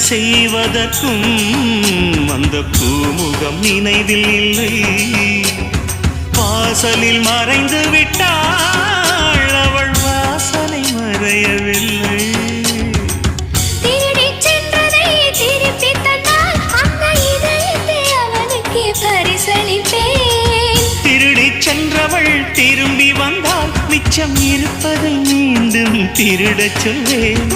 செய்வதற்கும் அந்த பூமுகம் நினைவில் இல்லை. வாசலில் மறைந்து விட்டாள், அவள் வாசனை மறையவில்லை. திருடிச் சென்றதை திருப்பி தந்தால் அந்த இதயத்தை அவனுக்கு பரிசளிப்பேன். திருடிச் சென்றவள் திரும்பி வந்தால் மிச்சம் இருப்பதை மீண்டும் திருடச் சொல்வேன்.